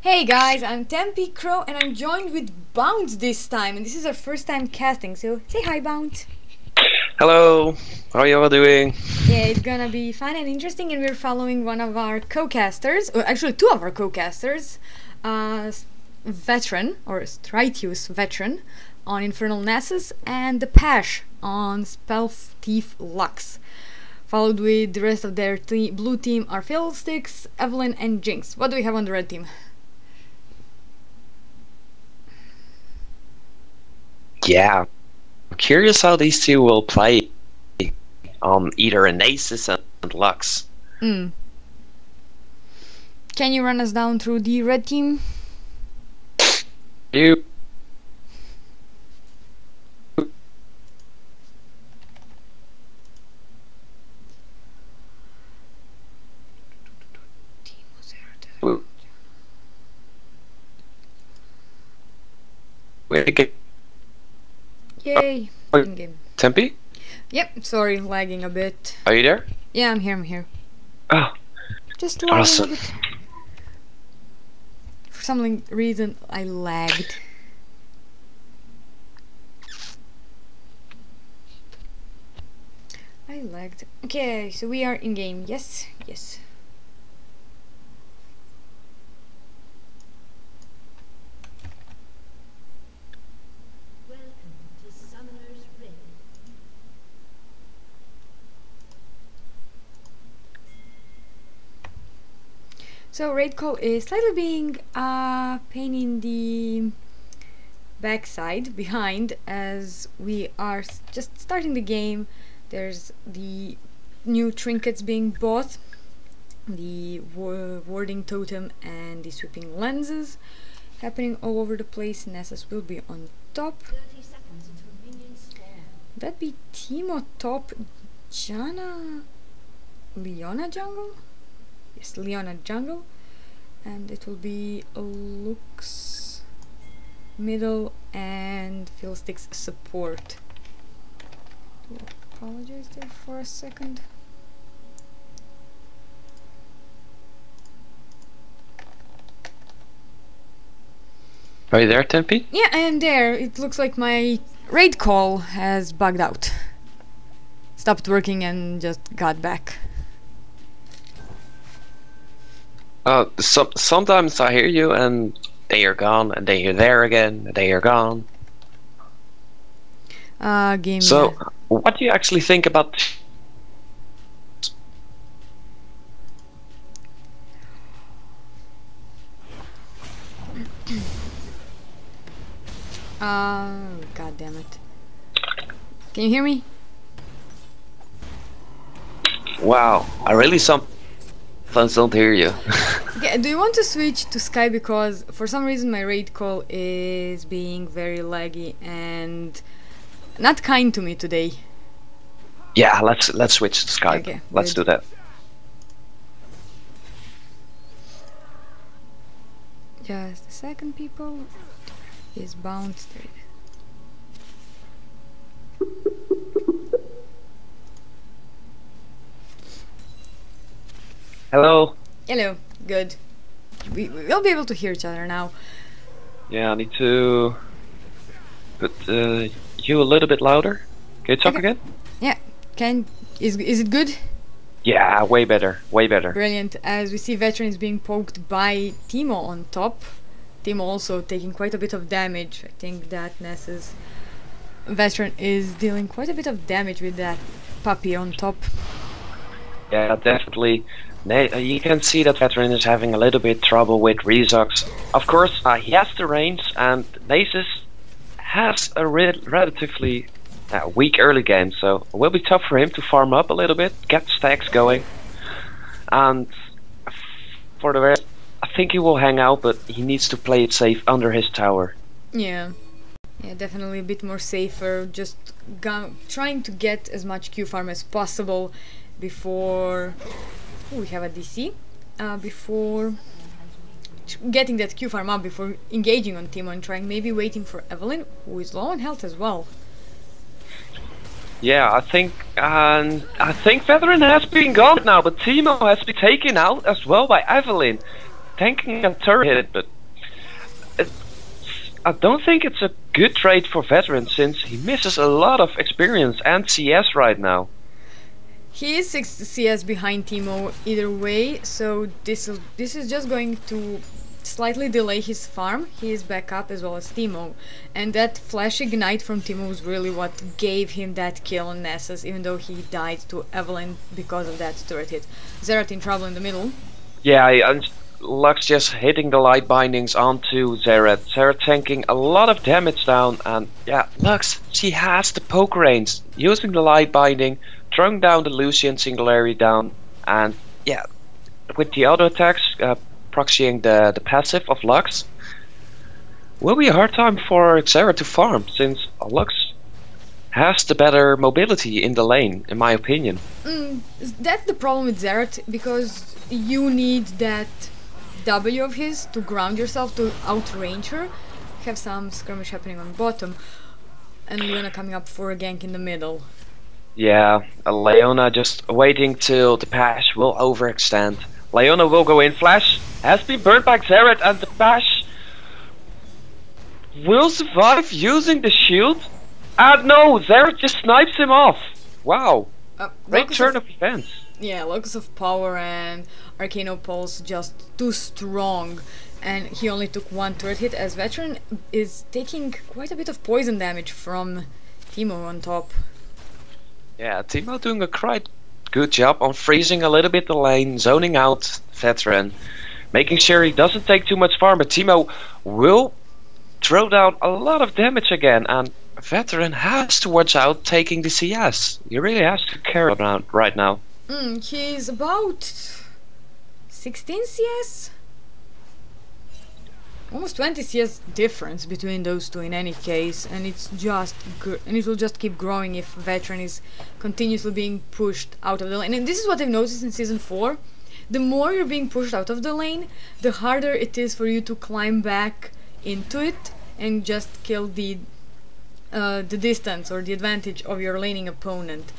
Hey guys, I'm Tempe Crow and I'm joined with Bounce this time, and this is our first time casting, so say hi Bounce. Hello, how are you all doing? Yeah, it's gonna be fun and interesting, and we're following one of our co-casters, or actually two of our co-casters, Veteran, or Stritius Veteran, on Infernal Nessus, and the Pash on Spell Thief Lux. Followed with the rest of their blue team are Fiddlesticks, Evelyn, and Jinx. What do we have on the red team? Yeah, I'm curious how these two will play on either Anasis and Lux. Hmm. Can you run us down through the red team? You. Wait, Yay! In game. Tempe? Yep, sorry, lagging a bit. Are you there? Yeah, I'm here. Oh, Just lagging awesome. a bit. For some reason, I lagged. Okay, so we are in game. Yes, yes. So raid call is slightly being a pain in the backside behind, as we are just starting the game. There's the new trinkets being bought, the warding totem and the sweeping lenses happening all over the place. Nessus will be on top. That be Timo top, Jana, Leona jungle? Yes, Leona jungle. And it will be Lux middle and Fiddlesticks support. Apologize there for a second. Are you there, Tempe? Yeah, I am there. It looks like my raid call has bugged out. Stopped working and just got back. Sometimes I hear you and they are gone, and then you're there again, and they are gone. Game. So, what do you actually think about? God damn it. Can you hear me? Wow, I really sometimes don't hear you. Okay, do you want to switch to Sky, because for some reason my raid call is being very laggy and not kind to me today. Yeah, let's switch to Skype. Okay, Let's good. do that. Just a second, people. Is bounced. There it is. Hello. Hello, good. We'll be able to hear each other now. Yeah, I need to put you a little bit louder. Can you talk Okay. again? Yeah, is it good? Yeah, way better, way better. Brilliant. As we see, Veteran is being poked by Timo on top. Timo also taking quite a bit of damage. I think that Ness's Veteran is dealing quite a bit of damage with that puppy on top. Yeah, definitely. You can see that Veteran is having a little bit trouble with Rezox. Of course, he has the range, and Nasus has a relatively weak early game, so it will be tough for him to farm up a little bit, get stacks going. And for the rest, I think he will hang out, but he needs to play it safe under his tower. Yeah. Yeah, definitely a bit more safer. Just trying to get as much Q farm as possible before... Ooh, we have a DC. Before getting that Q farm up, before engaging on Timo and trying, maybe waiting for Evelyn, who is low on health as well. Yeah, I think Veteran has been gone now, but Timo has been taken out as well by Evelyn. tanking a turret, but it, I don't think it's a good trade for veteran since he misses a lot of experience and CS right now. He is 6 CS behind Teemo either way, so this is just going to slightly delay his farm. He is back up as well as Teemo, and that flash ignite from Teemo was really what gave him that kill on Nessus, even though he died to Evelyn because of that turret hit. Zerat in trouble in the middle. Yeah, and Lux just hitting the light bindings onto Zerat. Zerat tanking a lot of damage down, and yeah, Lux, she has the poke range, using the light binding, throwing down the Lucian Singularity down, and yeah, with the auto attacks, proxying the passive of Lux, will be a hard time for Zerat to farm, since Lux has the better mobility in the lane, in my opinion. That's the problem with Zerat, because you need that W of his to ground yourself, to outrange her. Have some skirmish happening on bottom, and Luna coming up for a gank in the middle. Yeah, Leona just waiting till the Pash will overextend. Leona will go in, flash has been burned by Zerat, and the Pash will survive using the shield. And no, Zerat just snipes him off. Wow, great turn of events. Yeah, Locus of Power and Arcano Pulse just too strong, and he only took one turret hit, as Veteran is taking quite a bit of poison damage from Teemo on top. Yeah, Teemo doing a quite good job on freezing a little bit the lane, zoning out Veteran, making sure he doesn't take too much farm, but Teemo will throw down a lot of damage again, and Veteran has to watch out taking the CS. He really has to care about right now. He's about 16 CS? Almost 20 CS difference between those two in any case, and it's just and it will just keep growing if Veteran is continuously being pushed out of the lane. And this is what I've noticed in Season 4. The more you're being pushed out of the lane, the harder it is for you to climb back into it and just kill the distance or the advantage of your laning opponent.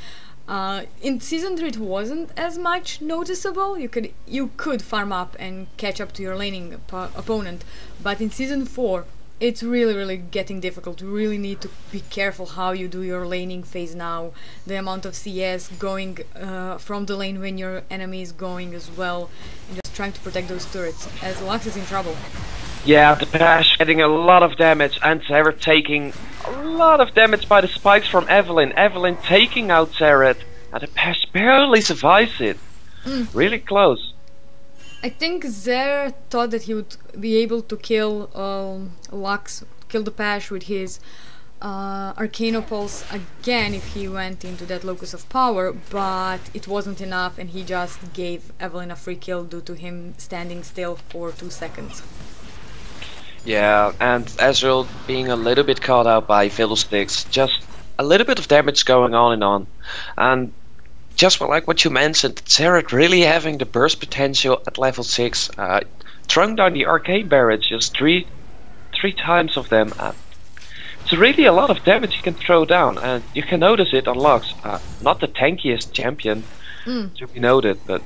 In Season 3 it wasn't as much noticeable. You could farm up and catch up to your laning opponent, but in Season 4 it's really getting difficult. You really need to be careful how you do your laning phase now. The amount of CS going from the lane when your enemy is going as well, and just trying to protect those turrets, as Lux is in trouble. Yeah, the Pash getting a lot of damage, and Zerat taking a lot of damage by the spikes from Evelyn. Evelyn taking out Zerat, and the Pash barely survives it. Really close. I think Zer thought that he would be able to kill Lux, kill the Pash with his Arcano Pulse again if he went into that Locus of Power, but it wasn't enough, and he just gave Evelyn a free kill due to him standing still for 2 seconds. Yeah, and Ezreal being a little bit caught out by Fiddlesticks, just a little bit of damage going on and on. And just like what you mentioned, Zerat really having the burst potential at level 6, throwing down the arcane barrage, just three times of them. It's really a lot of damage you can throw down, and you can notice it on Lux. Not the tankiest champion, to be noted, but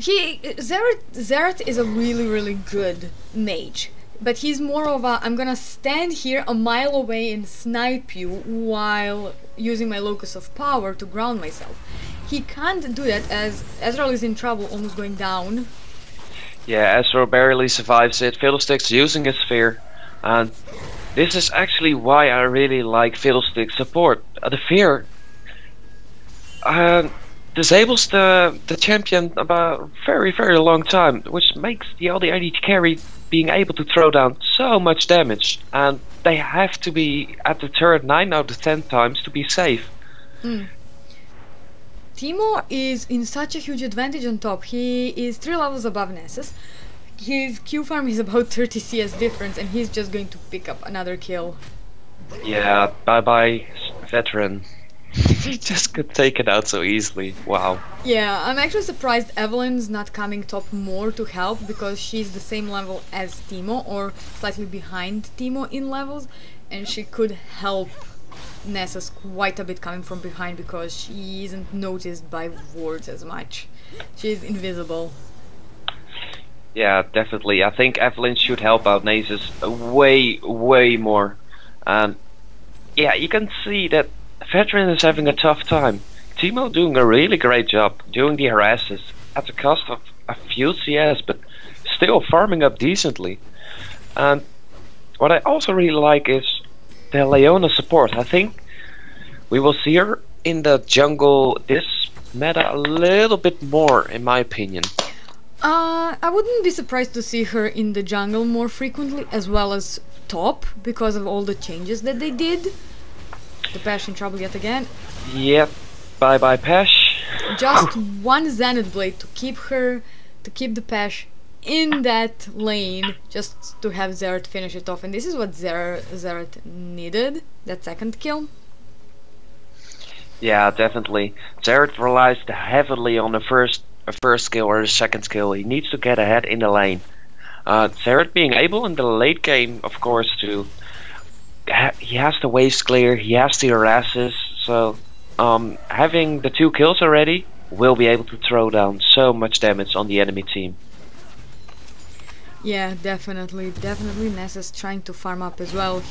Zerat is a really good mage, but he's more of a I'm gonna stand here a mile away and snipe you while using my Locus of Power to ground myself. He can't do that, as Ezreal is in trouble, almost going down. yeah, Ezreal barely survives it. Fiddlesticks using his sphere, and this is actually why I really like Fiddlesticks support. The fear disables the champion about very long time, which makes the AD carry being able to throw down so much damage, and they have to be at the turret 9 out of 10 times to be safe. Teemo is in such a huge advantage on top. He is 3 levels above Nessus. His Q farm is about 30 CS difference, and he's just going to pick up another kill. Yeah, bye Veteran. He just could take it out so easily. Wow. Yeah, I'm actually surprised Evelyn's not coming top more to help, because she's the same level as Teemo, or slightly behind Teemo in levels, and she could help Nessus quite a bit coming from behind, because she isn't noticed by wards as much. She's invisible. Yeah, definitely. I think Evelyn should help out Nasus way more. And yeah, you can see that Veteran is having a tough time. Timo doing a really great job doing the harasses at the cost of a few CS, but still farming up decently. And what I also really like is the Leona support. I think we will see her in the jungle this meta a little bit more, in my opinion. I wouldn't be surprised to see her in the jungle more frequently, as well as top, because of all the changes that they did. The Pash in trouble yet again. Yep, bye bye Pash. Just one Zenith Blade to keep the Pash in that lane, just to have Xerath finish it off. And this is what Xerath needed, that second kill. Yeah, definitely. Xerath relies heavily on the first skill or the second skill. He needs to get ahead in the lane. Xerath being able in the late game, of course, to he has the waves clear, he has the harasses, so having the 2 kills already will be able to throw down so much damage on the enemy team. Yeah, definitely. Ness is trying to farm up as well.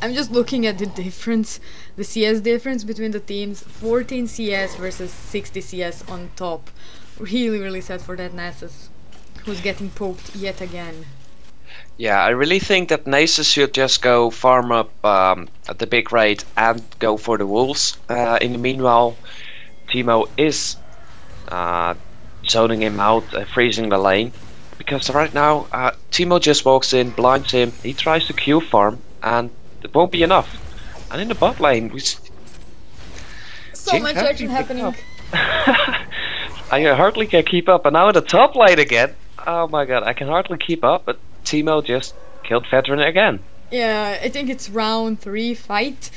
I'm just looking at the difference, the CS difference between the teams. 14 CS versus 60 CS on top. Really sad for that Nessus, who's getting poked yet again. Yeah, I really think that Nasus should just go farm up at the big raid and go for the wolves. In the meanwhile, Timo is zoning him out, freezing the lane. Because right now, Timo just walks in, blinds him, he tries to Q farm, and it won't be enough. And in the bot lane, we so much action happening. I hardly can keep up, and now in the top lane again. Oh my god, I can hardly keep up, but Timo just killed Veteran again. Yeah, I think it's round 3 fight.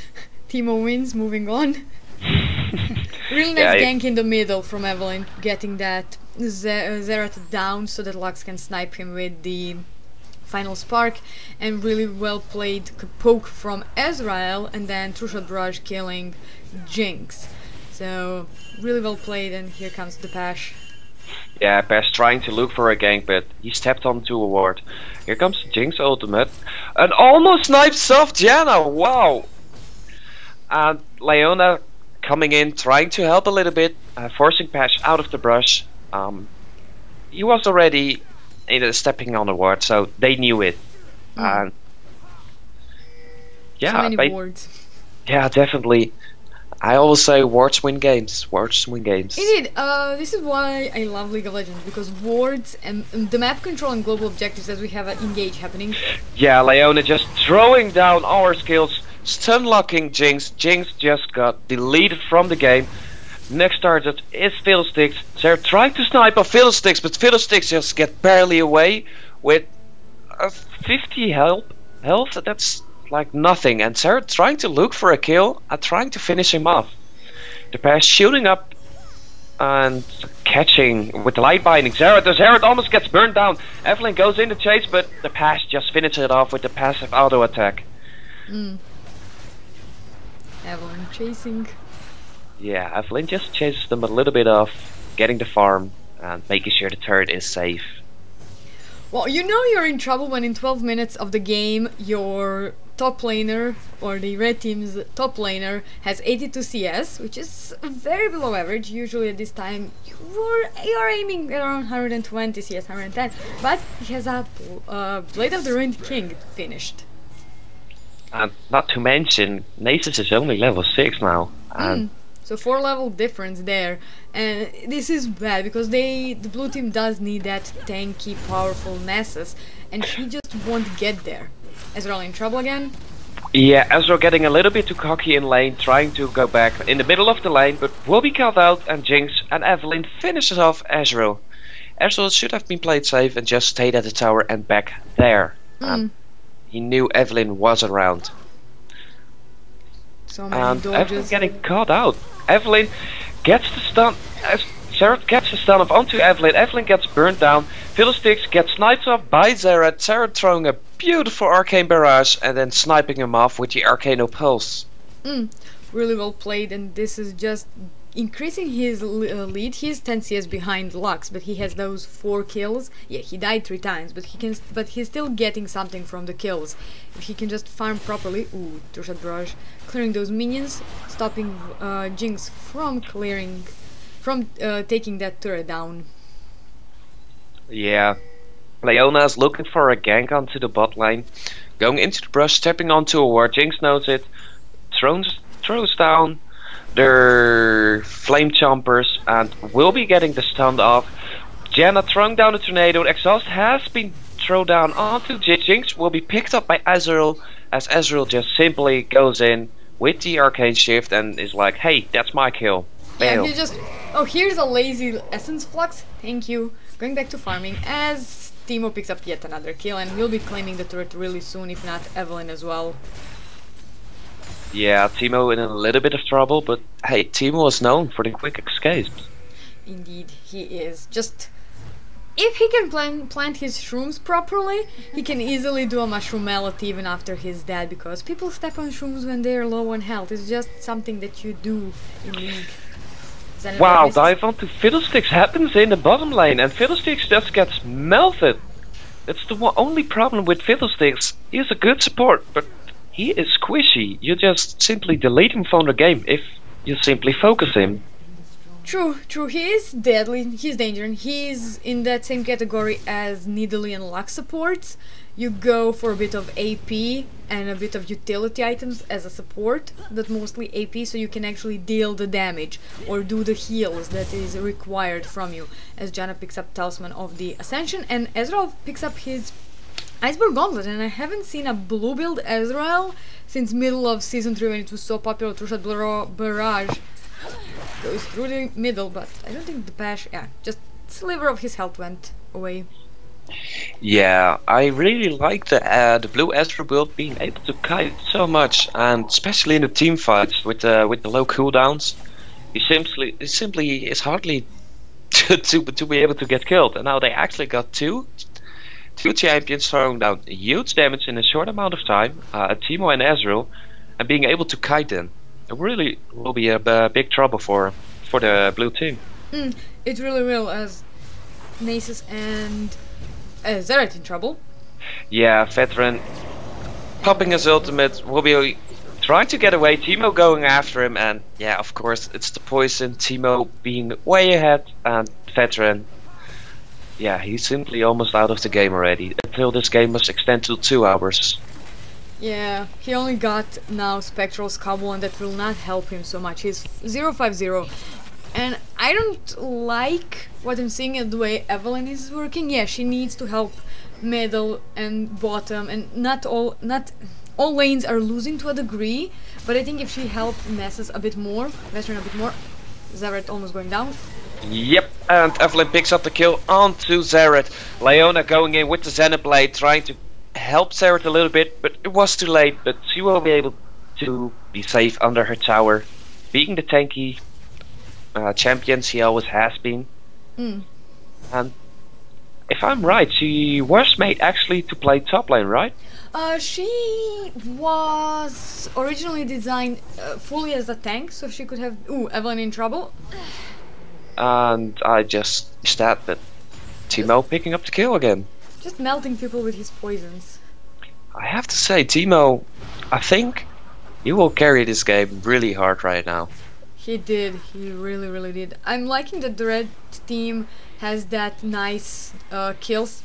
Timo wins, moving on. Really nice gank in the middle from Evelyn, getting that Xerath down so that Lux can snipe him with the final spark, and really well played poke from Ezreal, and then True-Shot Barrage killing Jinx. So really well played, and here comes the Pash. Yeah, Pash trying to look for a gank, but he stepped onto a ward. Here comes the Jinx ultimate, and almost snipes off Janna. Wow! And Leona coming in, trying to help a little bit, forcing Pash out of the brush. He was already stepping on the ward, so they knew it. Yeah, so many wards. Yeah, definitely. I always say wards win games. Wards win games. Indeed, this is why I love League of Legends, because wards and the map control and global objectives as we have an engage happening. Yeah, Leona just throwing down our skills, stun locking Jinx. Jinx just got deleted from the game. Next target is Fiddlesticks. They're trying to snipe off Fiddlesticks, but Fiddlesticks just get barely away with 50 health. That's like nothing, and Sarah trying to look for a kill and trying to finish him off. The Pash shooting up and catching with the light binding. Xerath almost gets burned down. Evelyn goes in the chase, but the Pash just finishes it off with the passive auto attack. Evelyn chasing. Yeah, Evelyn just chases them a little bit off, getting the farm and making sure the turret is safe. Well, you know you're in trouble when in 12 minutes of the game your top laner, or the red team's top laner, has 82 CS, which is very below average. Usually at this time you're aiming around 120 CS, 110, but he has a Blade of the Ruined King finished. And not to mention, Nasus is only level 6 now. So 4 level difference there, and this is bad because the blue team does need that tanky, powerful Nessus, and she just won't get there. Ezreal in trouble again. Yeah, Ezreal getting a little bit too cocky in lane, trying to go back in the middle of the lane, but will be caught out, and Jinx and Evelyn finishes off Ezreal. Ezreal should have been played safe and just stayed at the tower and back there. He knew Evelyn was around. So many dodges. Evelyn getting caught out. Evelyn gets the stun. Xerath gets the stun off onto Evelyn. Evelyn gets burned down. Fiddlesticks gets sniped off by Xerath. Xerath throwing a beautiful arcane barrage and then sniping him off with the Arcano Pulse. Really well played, and this is just increasing his lead. He's 10 CS behind Lux, but he has those 4 kills. Yeah, he died 3 times, but he's still getting something from the kills. If he can just farm properly. Ooh, two-shot barrage, clearing those minions, stopping Jinx from taking that turret down. Yeah, Leona is looking for a gank onto the bot lane, going into the brush, stepping onto a ward. Jinx knows it, throws down their flame chompers and will be getting the stun off. Janna throwing down a tornado. Exhaust has been thrown down onto Jinx. Will be picked up by Ezreal, as Ezreal just simply goes in with the arcane shift and is like, hey, that's my kill. Bail. Yeah, he just... Oh, here's a lazy essence flux. Thank you. Going back to farming as Teemo picks up yet another kill and will be claiming the turret really soon, if not Evelyn as well. Yeah, Teemo in a little bit of trouble, but hey, Teemo is known for the quick escapes. Indeed, he is. Just... if he can plant his shrooms properly, he can easily do a mushroom mallet even after he's dead, because people step on shrooms when they're low on health. It's just something that you do in League. Wow, dive onto Fiddlesticks happens in the bottom lane, and Fiddlesticks just gets melted. That's the only problem with Fiddlesticks. He's a good support, but he is squishy. You just simply delete him from the game if you simply focus him. True, true. He is deadly. He's dangerous. He's in that same category as Nidalee and Lux supports. You go for a bit of AP and a bit of utility items as a support, but mostly AP, so you can actually deal the damage or do the heals that is required from you. As Janna picks up Talisman of the Ascension and Ezreal picks up his Iceberg Gauntlet, and I haven't seen a blue build Ezreal since middle of Season 3 when it was so popular. Two-shot barrage goes through the middle, but I don't think the bash, yeah, just sliver of his health went away. Yeah, I really like the blue Ezreal build being able to kite so much, and especially in the team fights with the low cooldowns. He simply is hardly to be able to get killed, and now they actually got two champions throwing down huge damage in a short amount of time, Teemo and Ezreal, and being able to kite them. It really will be a big trouble for the blue team. It really will, as Nasus and Xerath in trouble. Yeah, Veteran popping his ultimate, will be trying to get away, Teemo going after him, and yeah, of course it's the poison, Teemo being way ahead, and Veteran, yeah, he's simply almost out of the game already, until this game must extend to 2 hours. Yeah, he only got now Spectral's Cobble, and that will not help him so much. He's 0-5-0, and I don't like what I'm seeing at the way Evelyn is working. Yeah, she needs to help middle and bottom, and not all lanes are losing to a degree, but I think if she helped Nessus a bit more, Veteran a bit more, Xerath almost going down. Yep, and Evelyn picks up the kill onto Xerath. Leona going in with the Xenoblade, trying to help Xerath a little bit, but it was too late. But she will be able to be safe under her tower, being the tanky champion she always has been. And if I'm right, she was made actually to play top lane, right? She was originally designed fully as a tank, so she could have... Ooh, Evelyn in trouble. And I just stat that Teemo picking up the kill again. Just melting people with his poisons. I have to say, Teemo, I think he will carry this game really hard right now. He did, he really, really did. I'm liking that the red team has that nice kills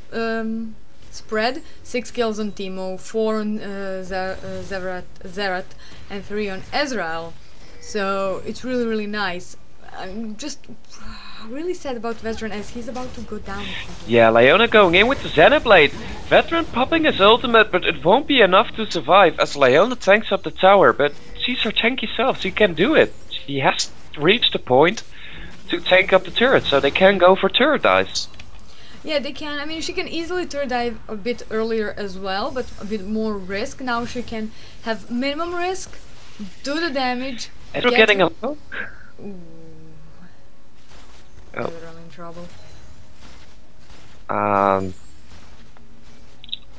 spread. 6 kills on Teemo, 4 on Xerath, and 3 on Ezreal. So it's really, really nice. I'm just really sad about Veteran as he's about to go down. Yeah, Leona going in with the Xenoblade. Veteran popping his ultimate, but it won't be enough to survive as Leona tanks up the tower. But she's her tanky self, she can do it. She has reached the point to tank up the turret, so they can go for turret dives. Yeah, they can. I mean, she can easily turret dive a bit earlier as well, but a bit more risk. Now she can have minimum risk, do the damage. And we're getting a poke. Ooh. Oh. I'm in trouble.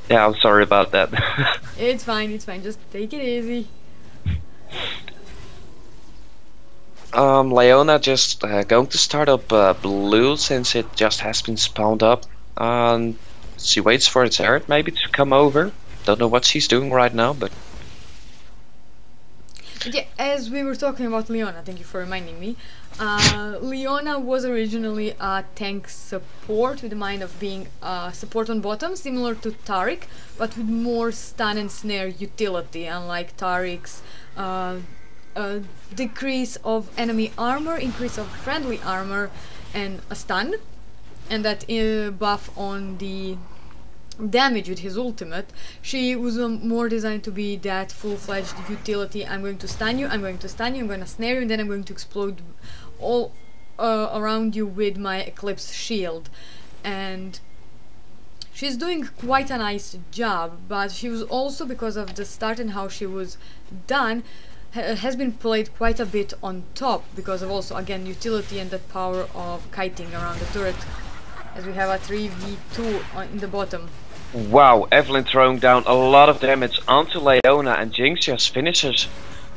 Yeah, I'm sorry about that. It's fine, just take it easy. Leona just going to start up blue since it just has been spawned up. She waits for its Zereth maybe to come over. Don't know what she's doing right now, but Yeah, as we were talking about Leona, thank you for reminding me. Leona was originally a tank support with the mind of being support on bottom, similar to Taric, but with more stun and snare utility, unlike Taric's decrease of enemy armor, increase of friendly armor, and a stun, and that buff on the damage with his ultimate. She was more designed to be that full-fledged utility. I'm going to stun you, I'm going to stun you, I'm going to snare you, and then I'm going to explode all around you with my Eclipse shield. And she's doing quite a nice job, but she was also, because of the start and how she was done, has been played quite a bit on top, because of also, again, utility and the power of kiting around the turret, as we have a 3v2 in the bottom. wow, Evelyn throwing down a lot of damage onto Leona, and Jinx just finishes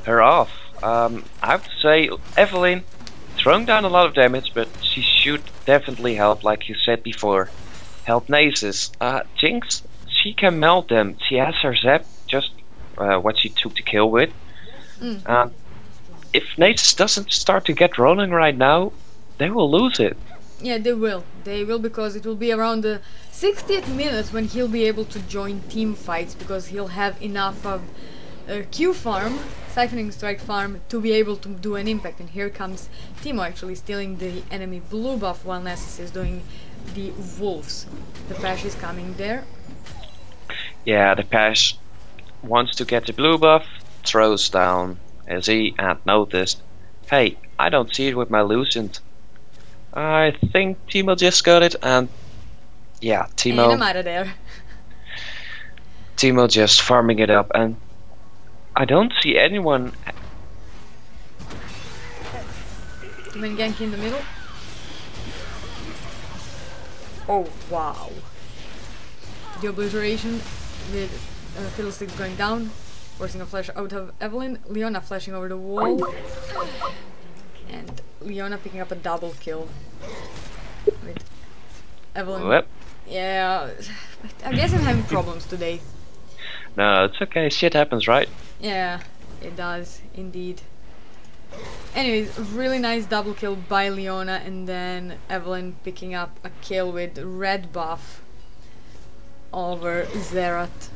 her off. I have to say, Evelyn throwing down a lot of damage, but she should definitely help, like you said before. Help Nasus. Jinx, she can melt them. She has her Zap, just what she took the kill with. If Nasus doesn't start to get rolling right now, they will lose it. Yeah, they will. They will, because it will be around the 60th minute when he'll be able to join team fights, because he'll have enough of Q farm, Siphoning Strike farm, to be able to do an impact. And here comes Teemo actually stealing the enemy blue buff while Nasus is doing the wolves. The Pash is coming there. Yeah, the Pash wants to get the blue buff, throws down SE and noticed, hey, I don't see it with my Lucent. I think Teemo just got it, and yeah, And I'm out of there. Teemo just farming it up, and I don't see anyone. Human gank in the middle. Oh wow. The obliteration with Fiddlesticks going down, forcing a flash out of Evelyn. Leona flashing over the wall. And Leona picking up a double kill with Evelyn. Yep. Yeah, I guess I'm having problems today. No, it's okay. Shit happens, right? Yeah, it does indeed. Anyways, really nice double kill by Leona, and then Evelyn picking up a kill with red buff over Zereth.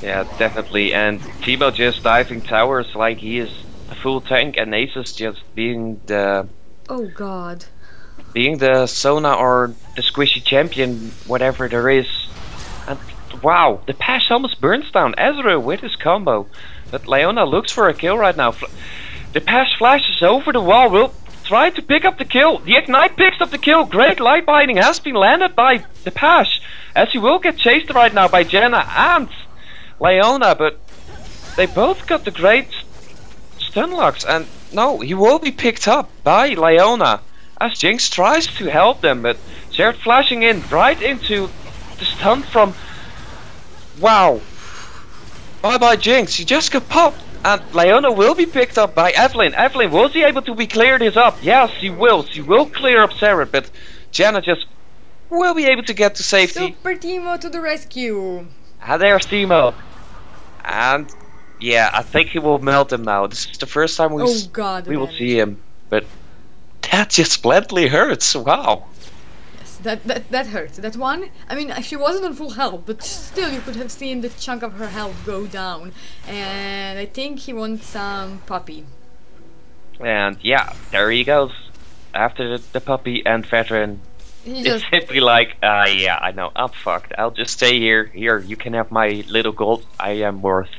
Yeah, definitely. And Teemo just diving towers like he is a full tank, and Nasus just being the Sona or the squishy champion, whatever there is. And wow, the Pash almost burns down Ezra with his combo. But Leona looks for a kill right now. The Pash flashes over the wall, will try to pick up the kill. The Ignite picks up the kill. Great light binding has been landed by the Pash, as he will get chased right now by Jenna and Leona, but they both got the great stun locks, and no, he will be picked up by Leona as Jinx tries to help them, but Zereth flashing in right into the stun from... Wow. Bye bye Jinx, she just got popped, and Leona will be picked up by Evelyn. Evelyn, will she able to be clear this up? Yes, she will. She will clear up Zereth, but Jenna just will be able to get to safety. Super Teemo to the rescue. And there's Teemo. And yeah, I think he will melt him now. This is the first time we will see him. But that just bluntly hurts. Wow. Yes, that hurts. That one, I mean, she wasn't on full health, but still you could have seen the chunk of her health go down. And I think he wants some puppy. And yeah, there he goes. After the puppy and veteran, it's simply like, yeah, I know, I'm fucked. I'll just stay here. Here, you can have my little gold. I am worth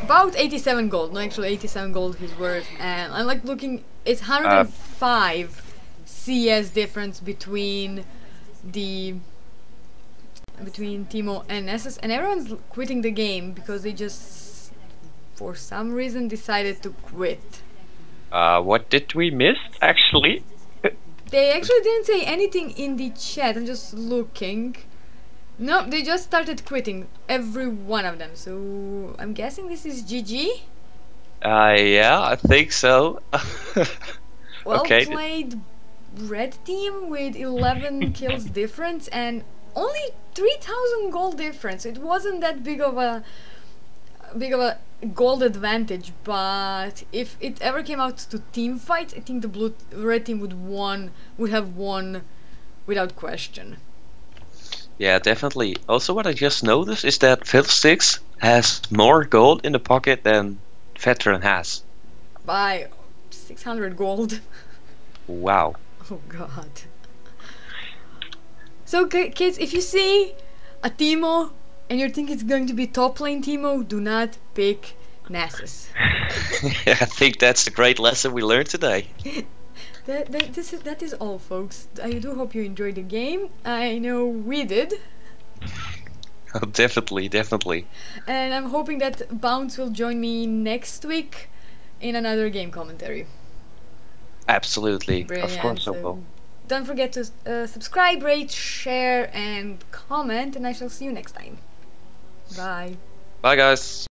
about 87 gold. No, actually 87 gold he's worth. And I'm like looking, it's 105 CS difference between Teemo and Nessus, and everyone's quitting the game because they just, for some reason, decided to quit. What did we miss, actually? They actually didn't say anything in the chat. I'm just looking. No, they just started quitting. Every one of them. So I'm guessing this is GG. Yeah, I think so. Well Okay. played, red team, with 11 kills difference and only 3,000 gold difference. It wasn't that big of a gold advantage, but if it ever came out to team fights, I think the red team would have won without question. Yeah, definitely. Also, what I just noticed is that Fiddlesticks has more gold in the pocket than Veteran has. By 600 gold. Wow. Oh god. So kids, if you see a Teemo and you think it's going to be top lane Teemo, do not pick Nasus. I think that's the great lesson we learned today. That is all, folks. I do hope you enjoyed the game. I know we did. Oh, definitely, definitely. And I'm hoping that Bounce will join me next week in another game commentary. Absolutely. Brilliant. Of course I will. Don't forget to subscribe, rate, share, and comment, and I shall see you next time. Bye. Bye, guys.